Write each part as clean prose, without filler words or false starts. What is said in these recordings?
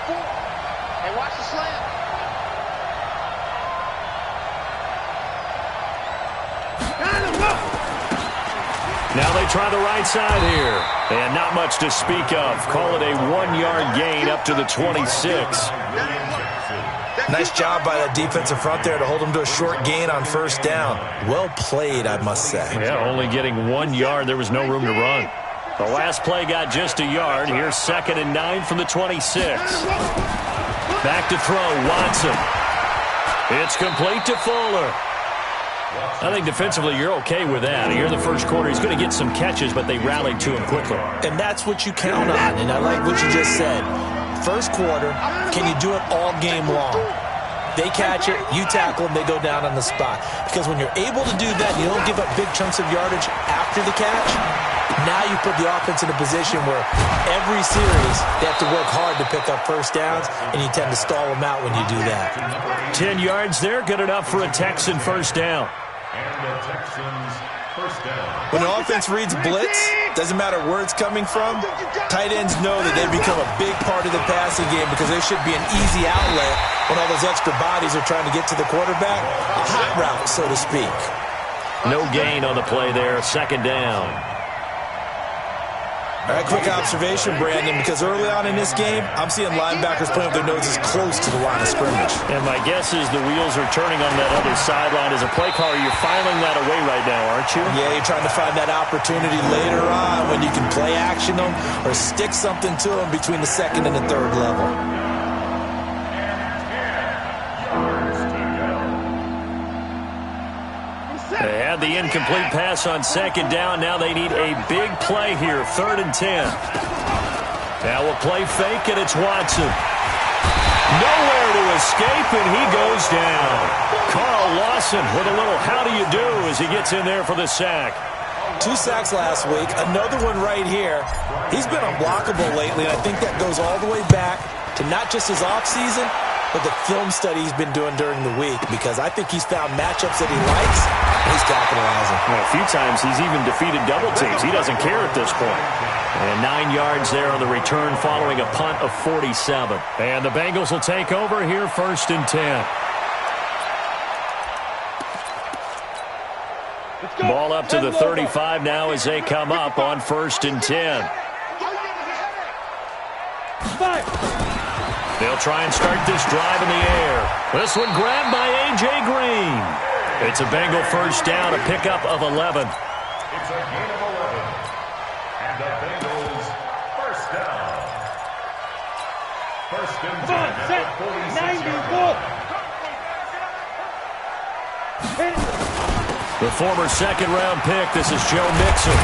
Hey, watch the slant. Now they try the right side here. And not much to speak of. Call it a 1-yard gain up to the 26. Nice job by that defensive front there to hold them to a short gain on first down. Well played, I must say. Yeah, only getting 1 yard. There was no room to run. The last play got just a yard. Here's 2nd and 9 from the 26. Back to throw, Watson. It's complete to Fuller. I think defensively you're okay with that. Here in the first quarter, he's going to get some catches, but they rallied to him quickly. And that's what you count on, and I like what you just said. First quarter, can you do it all game long? They catch it, you tackle them, they go down on the spot. Because when you're able to do that, you don't give up big chunks of yardage after the catch, now you put the offense in a position where every series they have to work hard to pick up first downs, and you tend to stall them out when you do that. 10 yards there, good enough for a Texan first down. And the Texans first down. When an offense reads blitz, doesn't matter where it's coming from, tight ends know that they've become a big part of the passing game because they should be an easy outlet when all those extra bodies are trying to get to the quarterback. A hot route, so to speak. No gain on the play there, 2nd down. All right, quick observation, Brandon, because early on in this game, I'm seeing linebackers playing with their noses close to the line of scrimmage. And my guess is the wheels are turning on that other sideline. As a play caller, you're filing that away right now, aren't you? Yeah, you're trying to find that opportunity later on when you can play action them or stick something to them between the 2nd and the 3rd level. They had the incomplete pass on 2nd down. Now they need a big play here, 3rd and 10. Now a play fake, and it's Watson. Nowhere to escape, and he goes down. Carl Lawson with a little how do you do as he gets in there for the sack. 2 sacks last week, another one right here. He's been unblockable lately, and I think that goes all the way back to not just his offseason, but the film study he's been doing during the week, because I think he's found matchups that he likes, and he's capitalizing. Well, a few times he's even defeated double teams. He doesn't care at this point. And 9 yards there on the return following a punt of 47. And the Bengals will take over here, 1st and 10. Ball up to the 35 now as they come up on 1st and 10. They'll try and start this drive in the air. This one grabbed by A.J. Green. It's a Bengal first down, a pickup of 11. It's a gain of 11. And the Bengals first down. 1st and 10 at the 46-yard line. The former 2nd-round pick, this is Joe Mixon.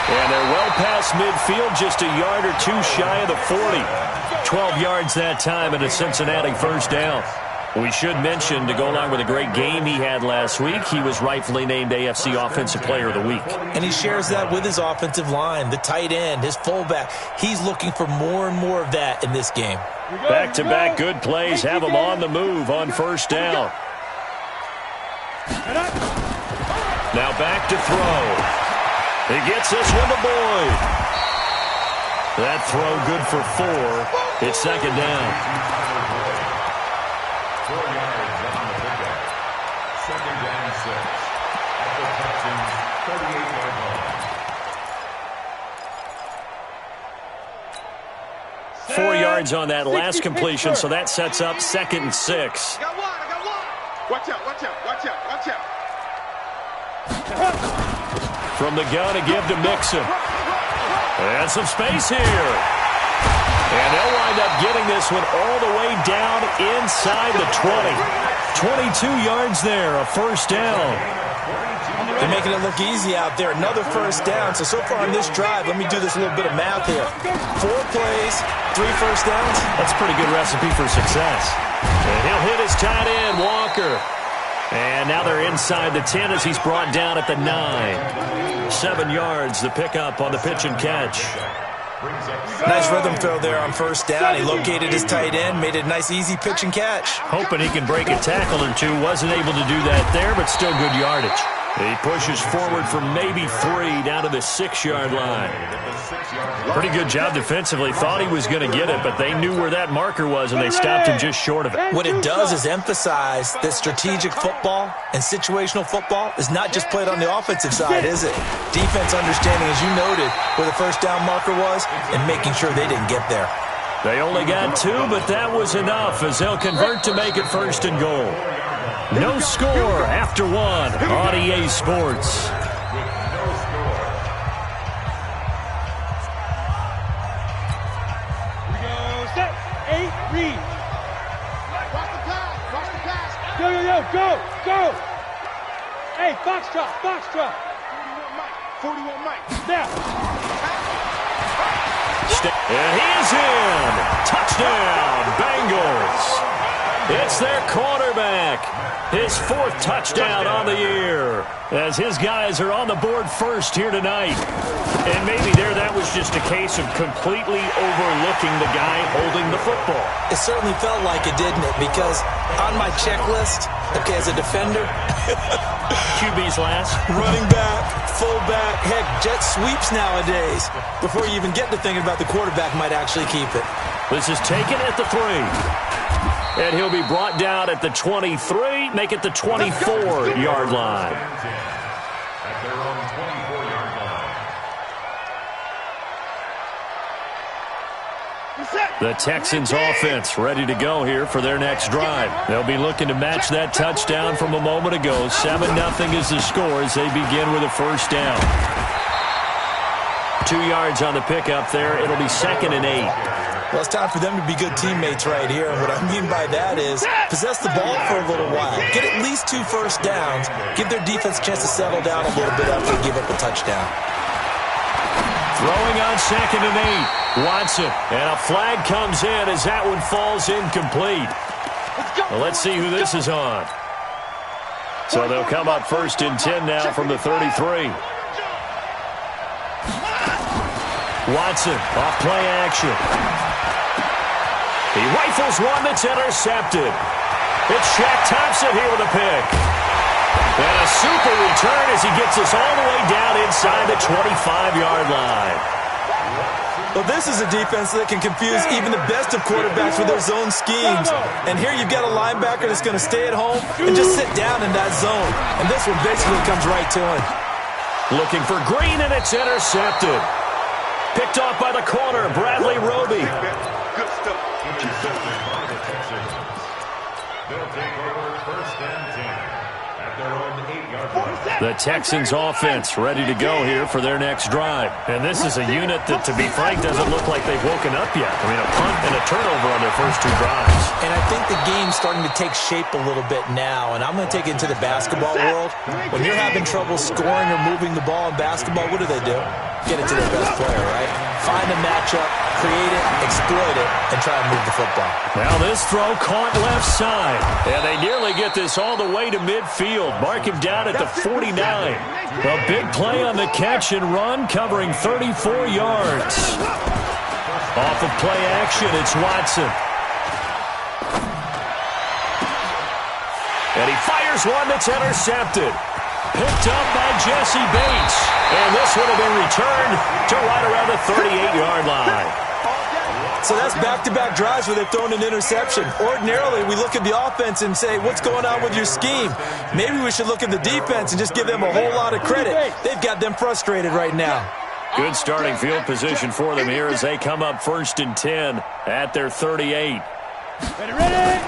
And they're well past midfield, just a yard or two shy of the 40. 12 yards that time and a Cincinnati first down. We should mention, to go along with a great game he had last week, he was rightfully named AFC Offensive Player of the Week. And he shares that with his offensive line, the tight end, his fullback. He's looking for more and more of that in this game. Back-to-back good plays have him on the move on first down. Now back to throw. He gets this one to Boyd. That throw good for 4. It's 2nd down. 4 yards on the pickup. 2nd and 6 at the Texans' 38-yard line. 4 yards on that last completion, so that sets up 2nd and 6. I got one. Watch out. From the gun to give to Mixon. And some space here. And they'll wind up getting this one all the way down inside the 20. 22 yards there, a first down. They're making it look easy out there. Another first down. So far on this drive, let me do this little bit of math here. 4 plays, 3 first downs. That's a pretty good recipe for success. And he'll hit his tight end, Walker. And now they're inside the 10 as he's brought down at the 9. 7 yards, the pickup on the pitch and catch. Nice rhythm throw there on first down. He located his tight end, made it a nice easy pitch and catch. Hoping he can break a tackle or two. Wasn't able to do that there, but still good yardage. He pushes forward for maybe 3 down to the 6-yard line. Pretty good job defensively. Thought he was going to get it, but they knew where that marker was, and they stopped him just short of it. What it does is emphasize that strategic football and situational football is not just played on the offensive side, is it? Defense understanding, as you noted, where the first down marker was and making sure they didn't get there. They only got 2, but that was enough as they'll convert to make it 1st and goal. No score after 1 on EA Sports. Read. Watch the pass. Watch the pass. Go. Hey, Foxtrot. 41 Mike. Now. And he is in. Touchdown, Bengals. It's their quarterback. His 4th touchdown on the year as his guys are on the board first here tonight. And maybe that was just a case of completely overlooking the guy holding the football. It certainly felt like it, didn't it? Because on my checklist, okay, as a defender, QB's last. Running back, fullback, heck, jet sweeps nowadays. Before you even get to thinking about the quarterback might actually keep it. This is taken at the 3. And he'll be brought down at the 23, make it the 24-yard line. At their own 24-yard line. The Texans offense ready to go here for their next drive. They'll be looking to match that touchdown from a moment ago. 7-0 is the score as they begin with a 1st down. 2 yards on the pickup there. It'll be 2nd and 8. Well, it's time for them to be good teammates right here. And what I mean by that is possess the ball for a little while. Get at least 2 first downs. Give their defense a chance to settle down a little bit after they give up a touchdown. Throwing on 2nd and 8. Watson. And a flag comes in as that one falls incomplete. Well, let's see who this is on. So they'll come up 1st and 10 now from the 33. Watson off play action. He rifles one that's intercepted. It's Shaq Thompson here with a pick. And a super return as he gets us all the way down inside the 25-yard line. Well, this is a defense that can confuse even the best of quarterbacks with their zone schemes. And here you've got a linebacker that's going to stay at home and just sit down in that zone. And this one basically comes right to him. Looking for Green, and it's intercepted. Picked off by the corner, Bradley Roby. Good stuff. They'll take over 1st and 10 at their own 8-yard line. The Texans offense ready to go here for their next drive. And this is a unit that, to be frank, doesn't look like they've woken up yet. I mean, a punt and a turnover on their first 2 drives. And I think the game's starting to take shape a little bit now. And I'm going to take it into the basketball world. When you're having trouble scoring or moving the ball in basketball, what do? Get it to their best player, right? Find a matchup, create it, exploit it, and try and move the football. Now this throw caught left side. And they nearly get this all the way to midfield. Mark him down at the 49. A big play on the catch and run, covering 34 yards. Off of play action, it's Watson. And he fires one that's intercepted. Picked up by Jesse Bates. And this would have been returned to right around the 38-yard line. So that's back-to-back drives where they've thrown an interception. Ordinarily, we look at the offense and say, what's going on with your scheme? Maybe we should look at the defense and just give them a whole lot of credit. They've got them frustrated right now. Good starting field position for them here as they come up 1st and 10 at their 38. Ready.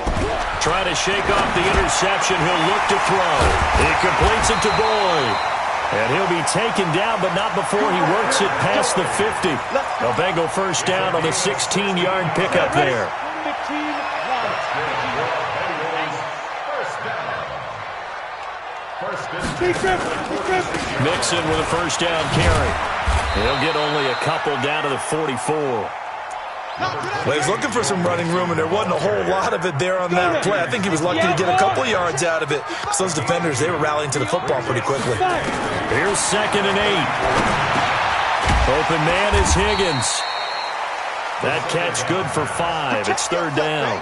Trying to shake off the interception. He'll look to throw. He completes it to Boyd. And he'll be taken down, but not before he works it past the 50. A Bengal 1st down on the 16-yard pickup there. Mixon with a 1st down carry. He'll get only a couple down to the 44. Well, he was looking for some running room, and there wasn't a whole lot of it there on that play. I think he was lucky to get a couple yards out of it. So those defenders, they were rallying to the football pretty quickly. Here's 2nd and 8. Open man is Higgins. That catch good for 5. It's 3rd down.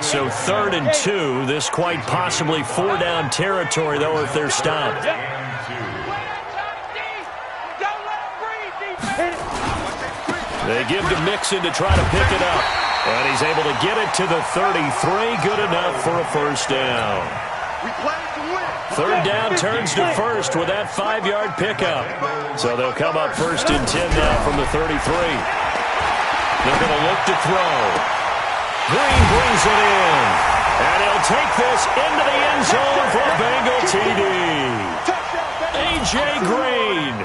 So 3rd and 2. This quite possibly 4-down territory, though, if they're stopped. They give to Mixon to try to pick it up. And he's able to get it to the 33. Good enough for a first down. 3rd down turns to first with that 5-yard pickup. So they'll come up 1st and 10 now from the 33. They're going to look to throw. Green brings it in. And he'll take this into the end zone for a Bengal TD. A.J. Green,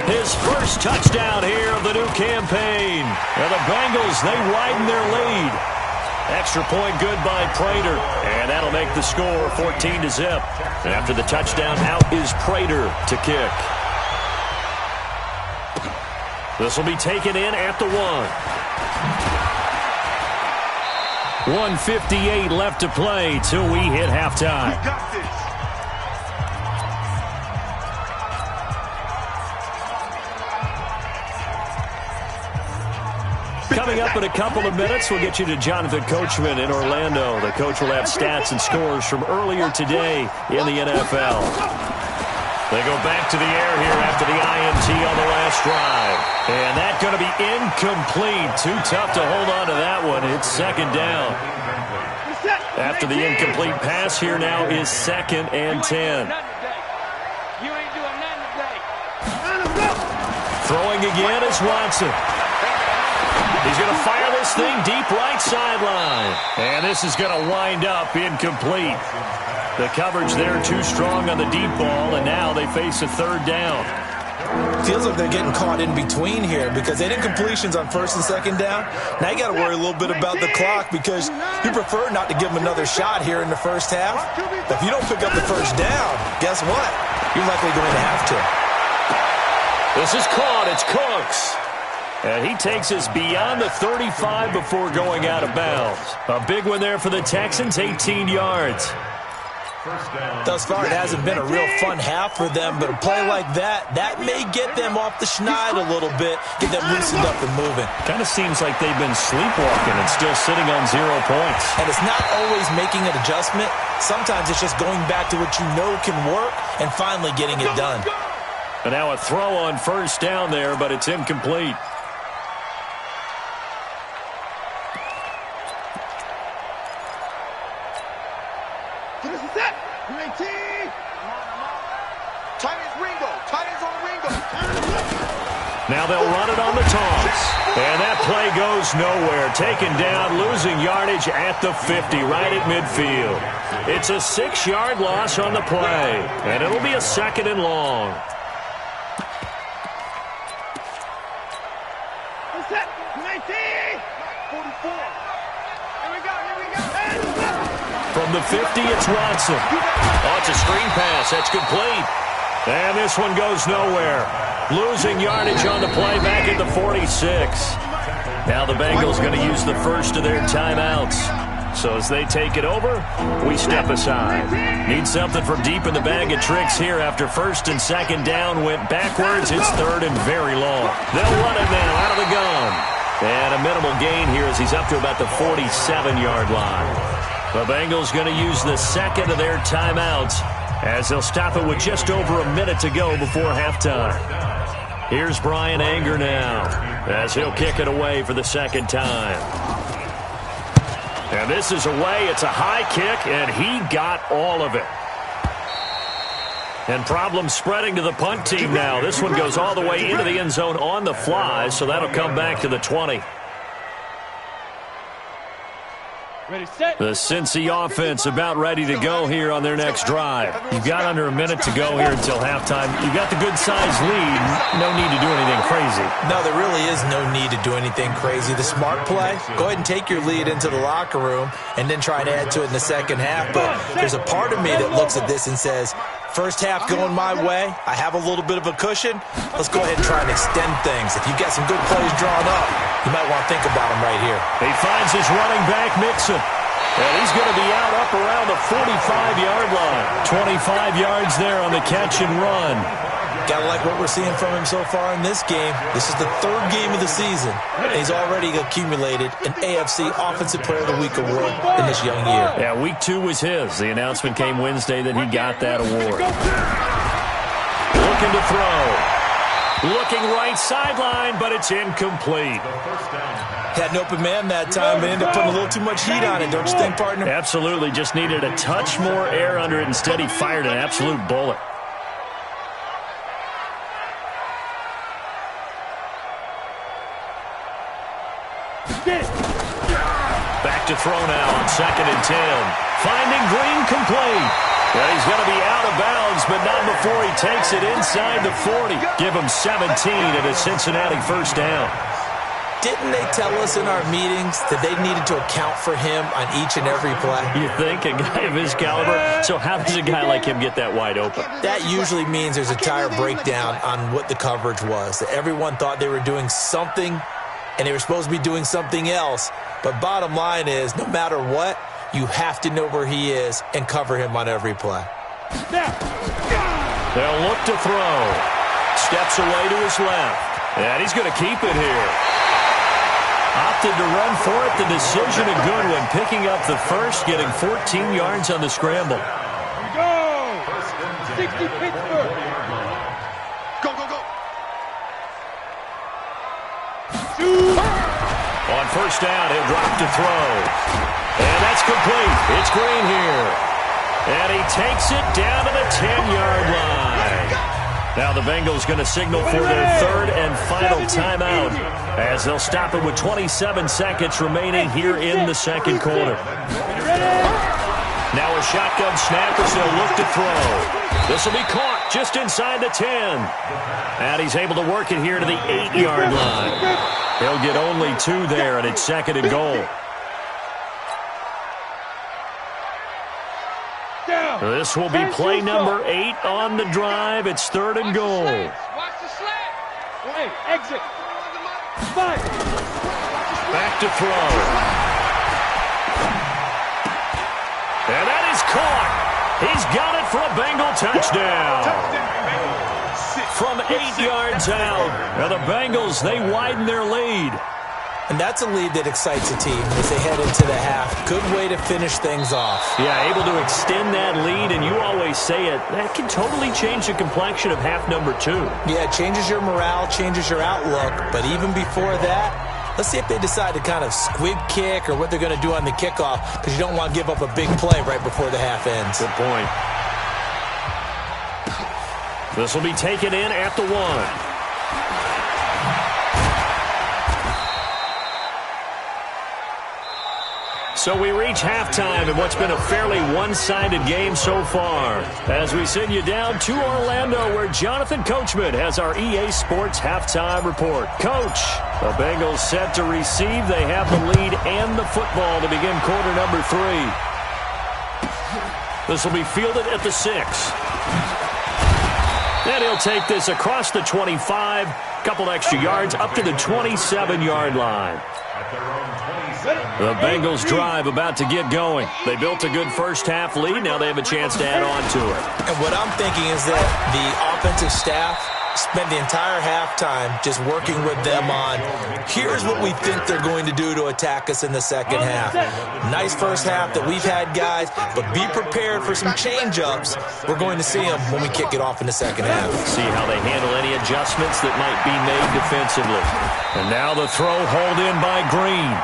his first touchdown here of the new campaign. And the Bengals, they widen their lead. Extra point good by Prater. And that'll make the score 14-0. After the touchdown, out is Prater to kick. This will be taken in at the 1. 1:58 left to play till we hit halftime. Coming up in a couple of minutes, we'll get you to Jonathan Coachman in Orlando. The coach will have stats and scores from earlier today in the NFL. They go back to the air here after the INT on the last drive. And that's going to be incomplete. Too tough to hold on to that one. It's 2nd down. After the incomplete pass, here now is 2nd and 10. Throwing again is Watson. He's going to fire this thing deep right sideline. And this is going to wind up incomplete. The coverage there too strong on the deep ball, and now they face a 3rd down. Feels like they're getting caught in between here because they did incompletions on 1st and 2nd down. Now you got to worry a little bit about the clock because you prefer not to give them another shot here in the first half. But if you don't pick up the 1st down, guess what? You're likely going to have to. This is caught. It's Cooks. And he takes us beyond the 35 before going out of bounds. A big one there for the Texans, 18 yards. Thus far, it hasn't been a real fun half for them, but a play like that may get them off the schneid a little bit, get them loosened up and moving. Kind of seems like they've been sleepwalking and still sitting on 0 points. And it's not always making an adjustment. Sometimes it's just going back to what you know can work and finally getting it done. And now a throw on 1st down there, but it's incomplete. Now they'll run it on the toss. And that play goes nowhere. Taken down, losing yardage at the 50, right at midfield. It's a 6-yard loss on the play. And it'll be a 2nd and long. From the 50, it's Watson. Oh, it's a screen pass. That's complete. And this one goes nowhere. Losing yardage on the play back at the 46. Now the Bengals going to use the first of their timeouts. So as they take it over, we step aside. Need something from deep in the bag of tricks here after 1st and 2nd down went backwards. It's 3rd and very long. They'll run it now out of the gun. And a minimal gain here as he's up to about the 47-yard line. The Bengals going to use the 2nd of their timeouts as they'll stop it with just over a minute to go before halftime. Here's Brian Anger now as he'll kick it away for the 2nd time. And this is away. It's a high kick, and he got all of it. And problems spreading to the punt team now. This one goes all the way into the end zone on the fly, so that'll come back to the 20. Ready, set. The Cincy offense about ready to go here on their next drive. You've got under a minute to go here until halftime. You've got the good-sized lead. No need to do anything crazy. No, there really is no need to do anything crazy. The smart play, go ahead and take your lead into the locker room and then try to add to it in the 2nd half. But there's a part of me that looks at this and says, first half going my way, I have a little bit of a cushion. Let's go ahead and try and extend things. If you've got some good plays drawn up, you might want to think about them right here. He finds his running back, Mixon. And he's going to be out up around the 45-yard line. 25 yards there on the catch and run. Gotta like what we're seeing from him so far in this game. This is the 3rd game of the season, and he's already accumulated an AFC Offensive Player of the Week award in this young year. Yeah, week 2 was his. The announcement came Wednesday that he got that award. Looking to throw. Looking right sideline, but it's incomplete. Had an open man that time, but ended up putting a little too much heat on it, don't you think, partner? Absolutely. Just needed a touch more air under it. Instead, he fired an absolute bullet. Back to throw now on 2nd and 10. Finding Green complete. And he's going to be out of bounds, but not before he takes it inside the 40. Give him 17 and a Cincinnati first down. Didn't they tell us in our meetings that they needed to account for him on each and every play? You think? A guy of his caliber? So how does a guy like him get that wide open? That usually means there's a tire breakdown on what the coverage was. That everyone thought they were doing something, and they were supposed to be doing something else. But bottom line is, no matter what, you have to know where he is and cover him on every play. They'll look to throw. Steps away to his left. And he's going to keep it here. Opted to run for it. The decision a good one. Picking up the first, getting 14 yards on the scramble. Here we go. 60 Pittsburgh. Go, go, go. Shoot. On first down, he'll drop to throw. And that's complete. It's Green here. And he takes it down to the 10-yard line. Now the Bengals going to signal for their 3rd and final timeout as they'll stop it with 27 seconds remaining here in the 2nd quarter. Now a shotgun snap as they'll look to throw. This will be caught just inside the 10. And he's able to work it here to the 8-yard line. He'll get only 2 there, and it's 2nd and goal. This will be play number 8 on the drive. It's 3rd and goal. Watch the slant. Hey, exit. Fight. Back to throw. And that is caught. He's got it for a Bengal touchdown. From 8 yards out. Now the Bengals, they widen their lead. And that's a lead that excites a team as they head into the half. Good way to finish things off. Yeah, able to extend that lead, and you always say it, that can totally change the complexion of half number 2. Yeah, it changes your morale, changes your outlook. But even before that, let's see if they decide to kind of squib kick or what they're going to do on the kickoff, because you don't want to give up a big play right before the half ends. Good point. This will be taken in at the 1. So we reach halftime in what's been a fairly one-sided game so far. As we send you down to Orlando, where Jonathan Coachman has our EA Sports halftime report. Coach, the Bengals set to receive. They have the lead and the football to begin quarter number 3. This will be fielded at the 6. And he'll take this across the 25, couple extra yards, up to the 27-yard line. The Bengals drive about to get going. They built a good first half lead. Now they have a chance to add on to it. And what I'm thinking is that the offensive staff spent the entire halftime just working with them on, here's what we think they're going to do to attack us in the second half. Nice first half that we've had, guys, but be prepared for some change-ups. We're going to see them when we kick it off in the second half. See how they handle any adjustments that might be made defensively. And now the throw hauled in by Green.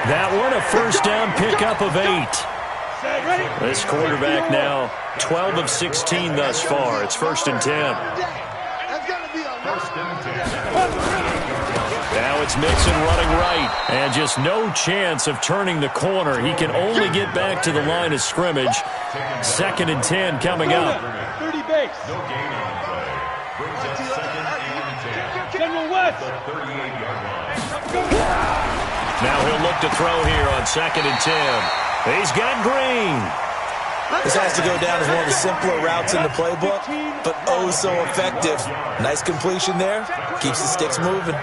That one a first down pickup of 8. This quarterback now 12 of 16 thus far. It's 1st and 10. Now it's Mixon running right, and just no chance of turning the corner. He can only get back to the line of scrimmage. 2nd and 10 coming up. 30 base. General West. Now he'll look to throw here on 2nd and 10. He's got Green. This has to go down as one of the simpler routes in the playbook, but oh so effective. Nice completion there. Keeps the sticks moving.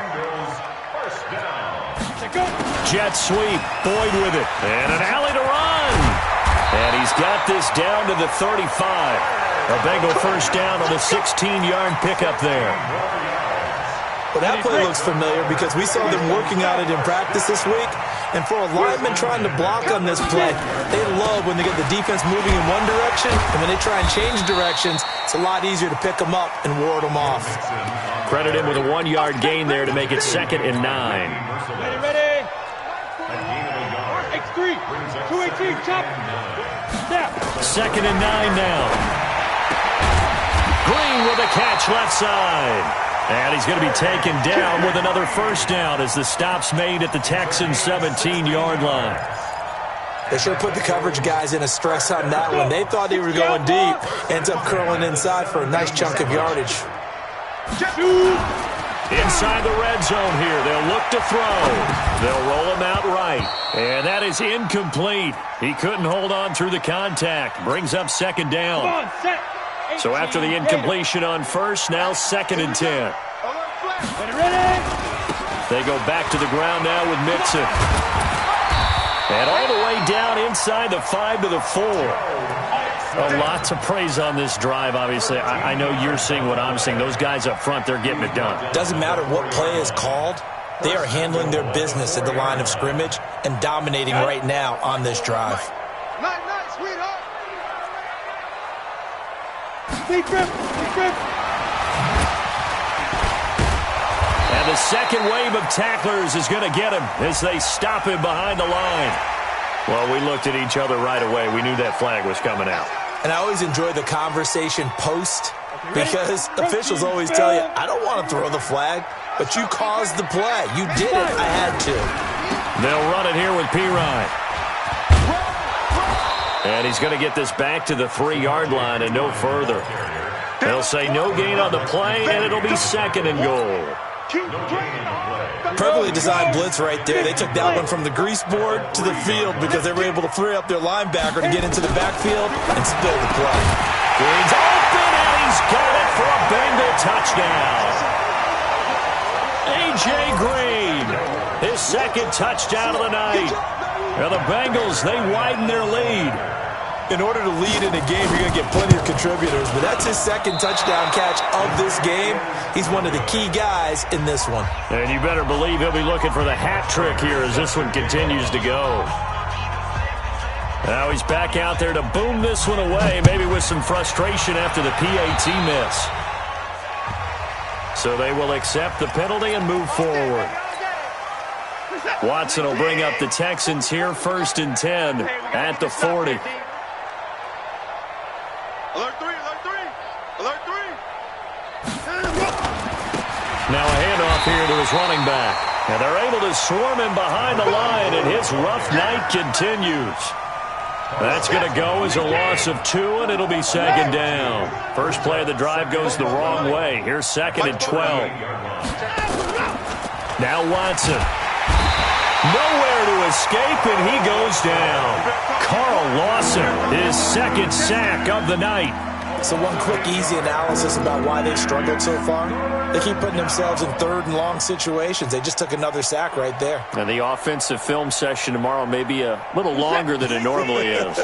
Jet sweep. Boyd with it. And an alley to run. And he's got this down to the 35. A Bengal first down on the 16-yard pickup there. Well, that play looks familiar because we saw them working on it in practice this week. And for a lineman trying to block on this play, they love when they get the defense moving in one direction, and when they try and change directions, it's a lot easier to pick them up and ward them off. Credit him with a 1-yard gain there to make it 2nd and 9. Ready. X3. 218. Chop. Snap. 2nd and 9 now. Green with a catch left side. And he's going to be taken down with another first down as the stop's made at the Texans' 17-yard line. They sure put the coverage guys in a stress on that one. They thought they were going deep. Ends up curling inside for a nice chunk of yardage. Inside the red zone here. They'll look to throw. They'll roll him out right. And that is incomplete. He couldn't hold on through the contact. Brings up 2nd down. Come on, set. So after the incompletion on first, now 2nd and 10. Ready. They go back to the ground now with Mixon. And all the way down inside the 5 to the 4. A lot to praise on this drive, obviously. I know you're seeing what I'm seeing. Those guys up front, they're getting it done. Doesn't matter what play is called. They are handling their business at the line of scrimmage and dominating right now on this drive. Night, sweetheart. Big grip. And the second wave of tacklers is going to get him as they stop him behind the line. Well, we looked at each other right away. We knew that flag was coming out. And I always enjoy the conversation post because officials always tell you, I don't want to throw the flag, but you caused the play. You did it. I had to. They'll run it here with Pirine. And he's going to get this back to the 3-yard line and no further. They'll say no gain on the play, and it'll be 2nd and goal. Perfectly designed blitz right there. They took that one from the grease board to the field because they were able to free up their linebacker to get into the backfield and spill the play. Green's open, and he's got it for a Bengal touchdown. A.J. Green, his 2nd touchdown of the night. Now the Bengals, they widen their lead. In order to lead in a game, you're going to get plenty of contributors, but that's his 2nd touchdown catch of this game. He's one of the key guys in this one. And you better believe he'll be looking for the hat trick here as this one continues to go. Now he's back out there to boom this one away, maybe with some frustration after the PAT miss. So they will accept the penalty and move forward. Watson will bring up the Texans here, 1st and 10 at the 40. Alert 3. Now a handoff here to his running back. And they're able to swarm him behind the line, and his rough night continues. That's going to go as a loss of 2, and it'll be 2nd down. First play of the drive goes the wrong way. Here's 2nd and 12. Now Watson. Nowhere to escape, and he goes down. Carl Lawson, his 2nd sack of the night. So one quick, easy analysis about why they've struggled so far. They keep putting themselves in 3rd and long situations. They just took another sack right there. And the offensive film session tomorrow may be a little longer than it normally is.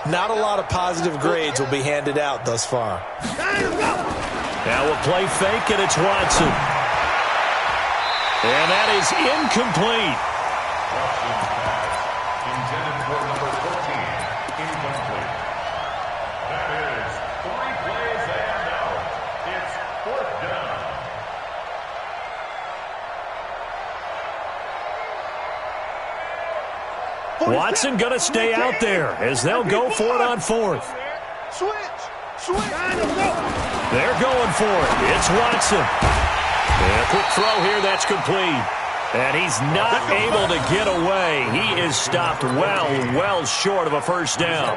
Not a lot of positive grades will be handed out thus far. Now we'll play fake, and it's Watson. And that is incomplete. Intended for number 14, incomplete. That is 3 plays and out. It's 4th down. Watson going to stay out there as they'll go for it on 4th. Switch. They're going for it. It's Watson. And a quick throw here, that's complete. And he's not able to get away. He is stopped well short of a first down.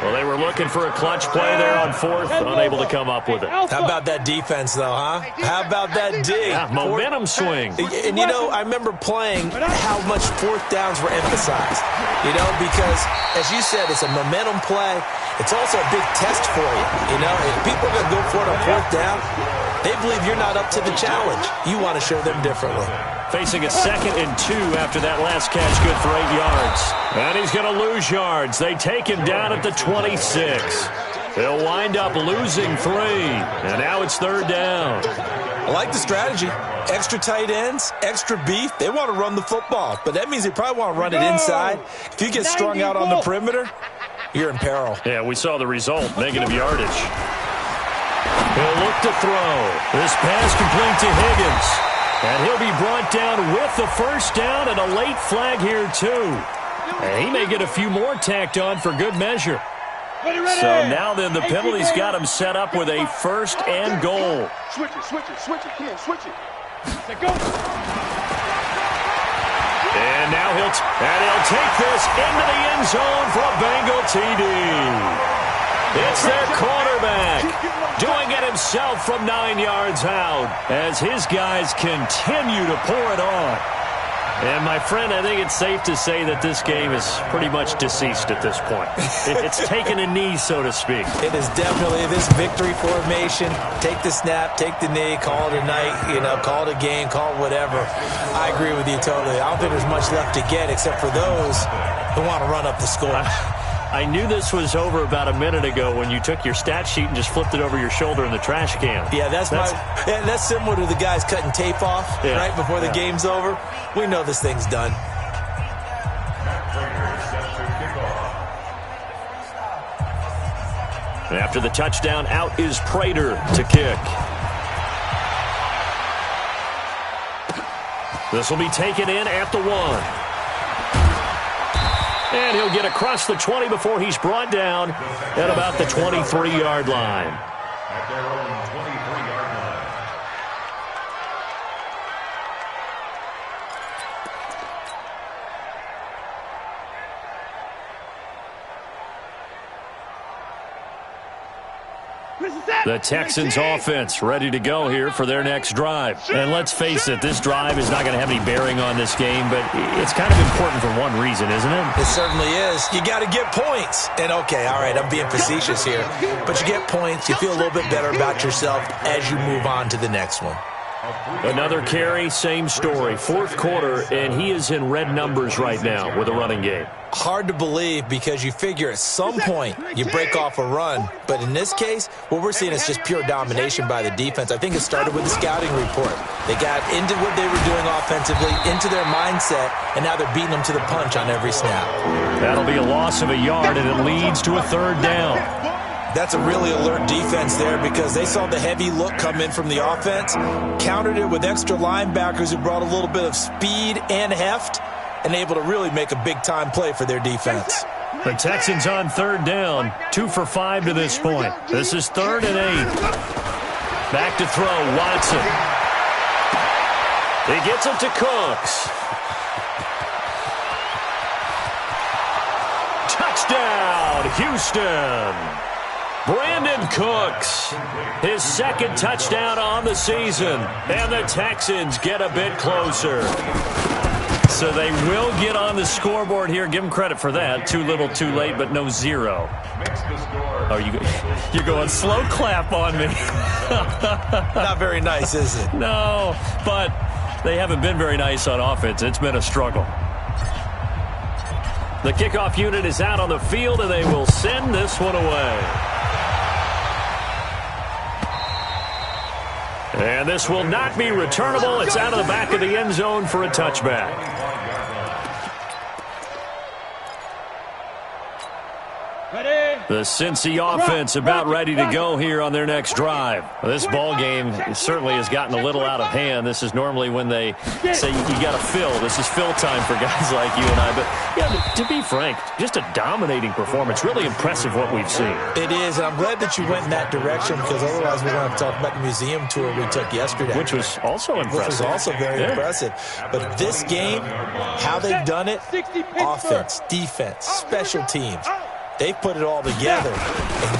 Well, they were looking for a clutch play there on 4th, unable to come up with it. How about that defense, though, huh? How about that D? Yeah, momentum swing. And, I remember playing how much 4th downs were emphasized. Because, as you said, it's a momentum play. It's also a big test for you. If people are going to go for it on 4th down, they believe you're not up to the challenge. You want to show them differently. facing a 2nd and 2 after that last catch, good for 8 yards. And he's going to lose yards. They take him down at the 26. He'll wind up losing 3, and now it's 3rd down. I like the strategy. Extra tight ends, extra beef. They want to run the football, but that means they probably want to run it inside. If you get strung out on the perimeter, you're in peril. Yeah, we saw the result, negative yardage. He'll look to throw. This pass complete to Higgins. And he'll be brought down with the 1st down and a late flag here, too. And he may get a few more tacked on for good measure. So now then the penalty's got him set up with a 1st and goal. Switch it. Come on, switch it. Go. And now he'll take this into the end zone for a Bengal TD. It's their quarterback doing it himself from 9 yards out as his guys continue to pour it on. And, my friend, I think it's safe to say that this game is pretty much deceased at this point. It's taken a knee, so to speak. It is definitely this victory formation. Take the snap, take the knee, call it a night, call it a game, call it whatever. I agree with you totally. I don't think there's much left to get except for those who want to run up the score. I knew this was over about a minute ago when you took your stat sheet and just flipped it over your shoulder in the trash can. Yeah, that's similar to the guys cutting tape off right before the game's over. We know this thing's done. And after the touchdown, out is Prater to kick. This will be taken in at the 1. And he'll get across the 20 before he's brought down at about the 23-yard line. At their own 23-yard line. The Texans offense ready to go here for their next drive. And let's face it, this drive is not going to have any bearing on this game, but it's kind of important for one reason, isn't it? It certainly is. You got to get points. And, okay, all right, I'm being facetious here. But you get points, you feel a little bit better about yourself as you move on to the next one. Another carry, same story. 4th quarter, and he is in red numbers right now with a running game. Hard to believe because you figure at some point you break off a run. But in this case, what we're seeing is just pure domination by the defense. I think it started with the scouting report. They got into what they were doing offensively, into their mindset, and now they're beating them to the punch on every snap. That'll be a loss of a yard, and it leads to a 3rd down. That's a really alert defense there because they saw the heavy look come in from the offense, countered it with extra linebackers who brought a little bit of speed and heft, and able to really make a big-time play for their defense. The Texans on 3rd down, 2 for 5 to this point. This is 3rd and 8. Back to throw, Watson. He gets it to Cooks. Touchdown, Houston. Brandon Cooks, his 2nd touchdown on the season, and the Texans get a bit closer. So they will get on the scoreboard here. Give them credit for that. Too little, too late, but no 0. Oh, you're going slow clap on me. Not very nice, is it? No, but they haven't been very nice on offense. It's been a struggle. The kickoff unit is out on the field, and they will send this one away. And this will not be returnable. It's out of the back of the end zone for a touchback. The Cincy offense about ready to go here on their next drive. This ball game certainly has gotten a little out of hand. This is normally when they say you got to fill. This is fill time for guys like you and I. But yeah, to be frank, just a dominating performance. Really impressive what we've seen. It is, and I'm glad that you went in that direction because otherwise we're going to have to talk about the museum tour we took yesterday. Which was also impressive. Which was also very impressive. But this game, how they've done it, offense, defense, special teams, they've put it all together. And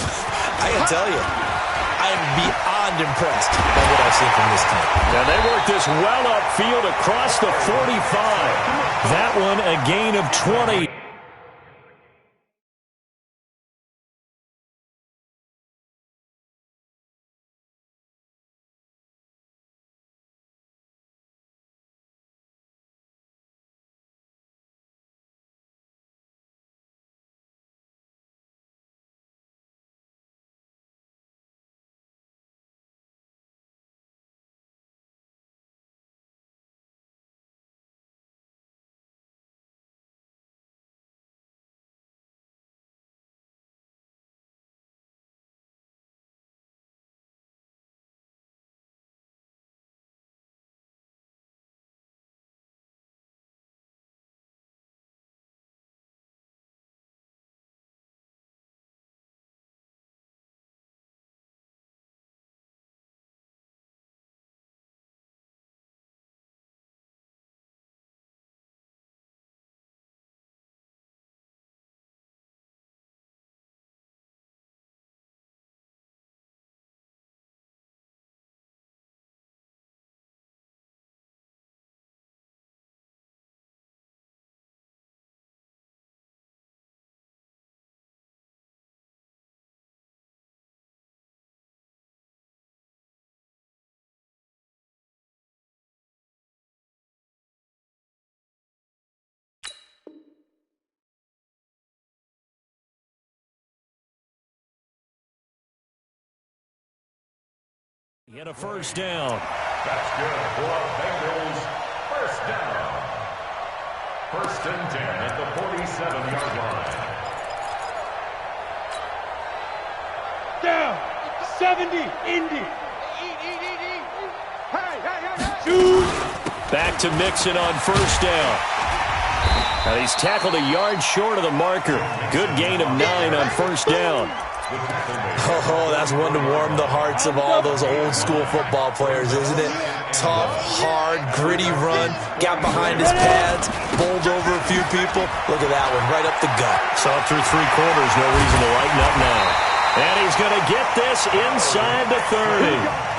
I can tell you, I am beyond impressed by what I've seen from this team. Now they worked this well upfield across the 45. That one a gain of 20. Get a first down. That's good for Bengals. First down. 1st and 10 at the 47-yard line. Down. 70. Indy. Shoot. Back to Mixon on first down. And he's tackled a yard short of the marker. Good gain of 9 on first down. Oh, that's one to warm the hearts of all those old-school football players, isn't it? Tough, hard, gritty run. Got behind his pads, bowled over a few people. Look at that one, right up the gut. So through 3 quarters, no reason to lighten up now. And he's going to get this inside the 30.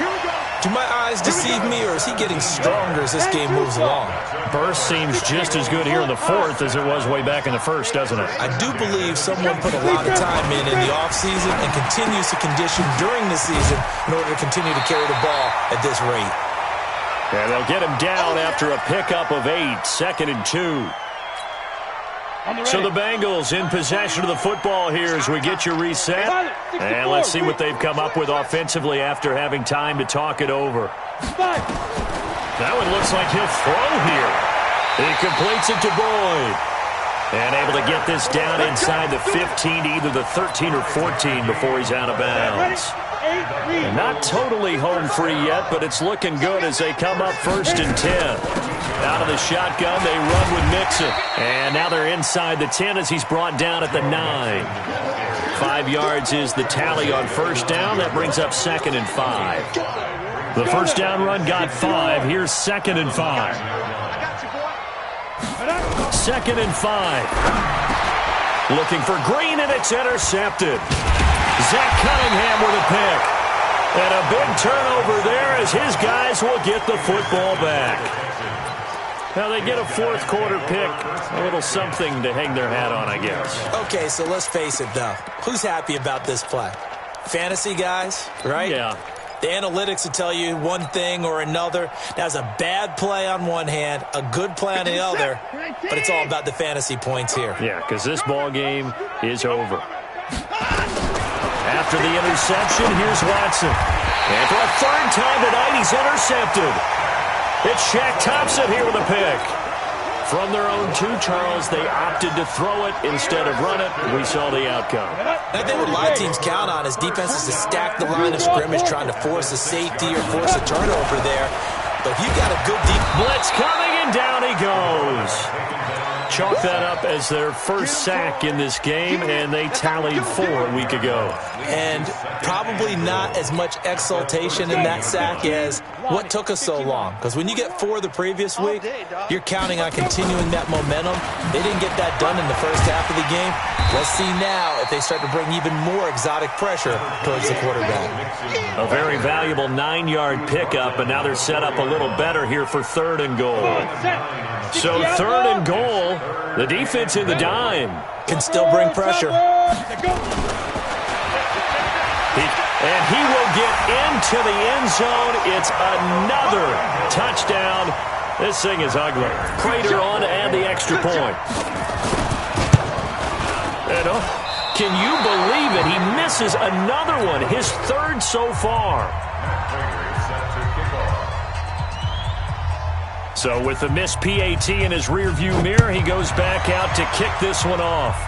Do my eyes deceive me, or is he getting stronger as this game moves along? Burst seems just as good here in the 4th as it was way back in the 1st, doesn't it? I do believe someone put a lot of time in the offseason and continues to condition during the season in order to continue to carry the ball at this rate. And they'll get him down after a pickup of 8, 2nd and 2. So the Bengals in possession of the football here as we get you reset. And let's see what they've come up with offensively after having time to talk it over. That one looks like he'll throw here. He completes it to Boyd. And able to get this down inside the 15 to either the 13 or 14 before he's out of bounds. And not totally home free yet, but it's looking good as they come up 1st and 10. Out of the shotgun, they run with Mixon. And now they're inside the 10 as he's brought down at the 9. 5 yards is the tally on first down. That brings up 2nd and 5. The first down run got 5. Here's 2nd and 5. 2nd and 5. Looking for Green, and it's intercepted. Zach Cunningham with a pick. And a big turnover there as his guys will get the football back. Now they get a 4th quarter pick. A little something to hang their hat on, I guess. Okay, so let's face it, though. Who's happy about this play? Fantasy guys, right? Yeah. The analytics will tell you one thing or another. That's a bad play on one hand, a good play on the other, but it's all about the fantasy points here. Yeah, because this ball game is over. After the interception, here's Watson. And for a 3rd time tonight, he's intercepted. It's Shaq Thompson here with a pick. From their own 2, Charles, they opted to throw it instead of run it. We saw the outcome. I think what a lot of teams count on is defenses to stack the line of scrimmage, trying to force a safety or force a turnover there. But if you've got a good deep blitz coming, and down he goes. Chalk that up as their first sack in this game, and they tallied 4 a week ago. And probably not as much exultation in that sack as what took us so long. Because when you get 4 the previous week, you're counting on continuing that momentum. They didn't get that done in the first half of the game. Let's see now if they start to bring even more exotic pressure towards the quarterback. A very valuable 9-yard pickup, and now they're set up a little better here for 3rd and goal. So 3rd and goal, the defense in the dime. Can still bring pressure. And he will get into the end zone. It's another touchdown. This thing is ugly. Prater on to add the extra point. And can you believe it? He misses another one, his 3rd so far. So with the missed PAT in his rearview mirror, he goes back out to kick this one off.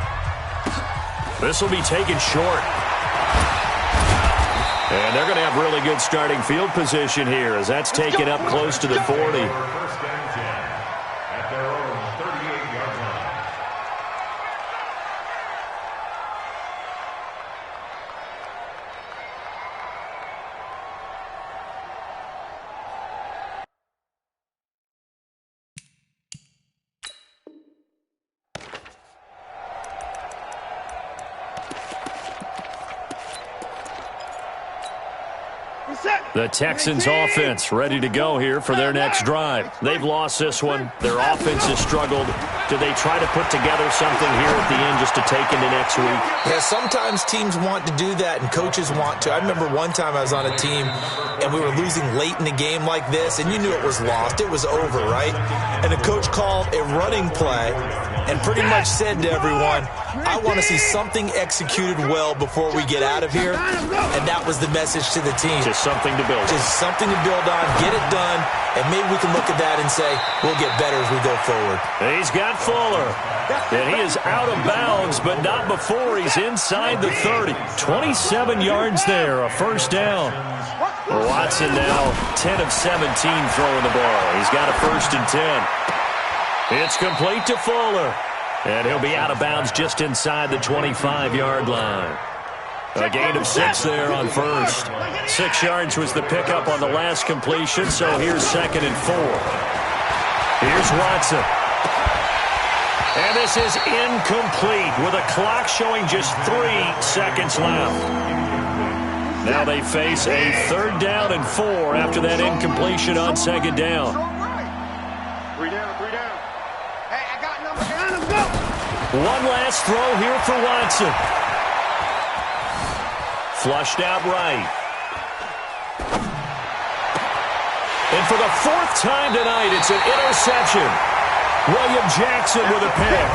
This will be taken short. And they're going to have really good starting field position here as that's taken up close to the 40. The Texans offense ready to go here for their next drive. They've lost this one. Their offense has struggled. Do they try to put together something here at the end just to take into next week? Yeah, sometimes teams want to do that and coaches want to. I remember one time I was on a team and we were losing late in the game like this, and you knew it was lost. It was over, right? And the coach called a running play and pretty much said to everyone, I want to see something executed well before we get out of here. And that was the message to the team. Just something to build on. Just something to build on, get it done, and maybe we can look at that and say, we'll get better as we go forward. He's got Fuller. And he is out of bounds, but not before he's inside the 30. 27 yards there, a first down. Watson now 10 of 17 throwing the ball. He's got a 1st and 10. It's complete to Fuller. And he'll be out of bounds just inside the 25-yard line. A gain of 6 there on first. 6 yards was the pickup on the last completion, so here's 2nd and 4. Here's Watson. And this is incomplete with a clock showing just 3 seconds left. Now they face a 3rd down and 4 after that incompletion on 2nd down. 3 down, 3 down. Hey, I got number 9, go! One last throw here for Watson. Flushed out right. And for the 4th time tonight, it's an interception. William Jackson with a pick.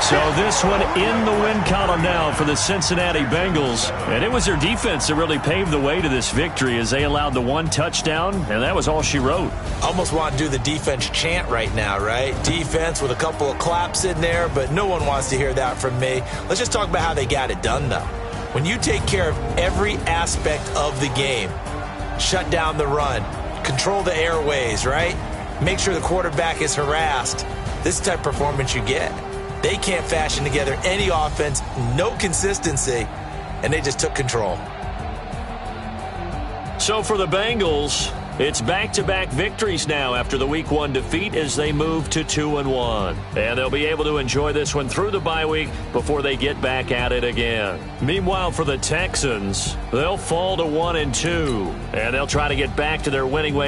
So this one in the win column now for the Cincinnati Bengals. And it was their defense that really paved the way to this victory as they allowed the 1 touchdown, and that was all she wrote. Almost want to do the defense chant right now, right? Defense with a couple of claps in there, but no one wants to hear that from me. Let's just talk about how they got it done, though. When you take care of every aspect of the game, shut down the run, control the airways, right? Make sure the quarterback is harassed. This type of performance you get. They can't fashion together any offense, no consistency, and they just took control. So for the Bengals, it's back-to-back victories now after the Week 1 defeat as they move to 2-1. And they'll be able to enjoy this one through the bye week before they get back at it again. Meanwhile, for the Texans, they'll fall to 1-2, and they'll try to get back to their winning way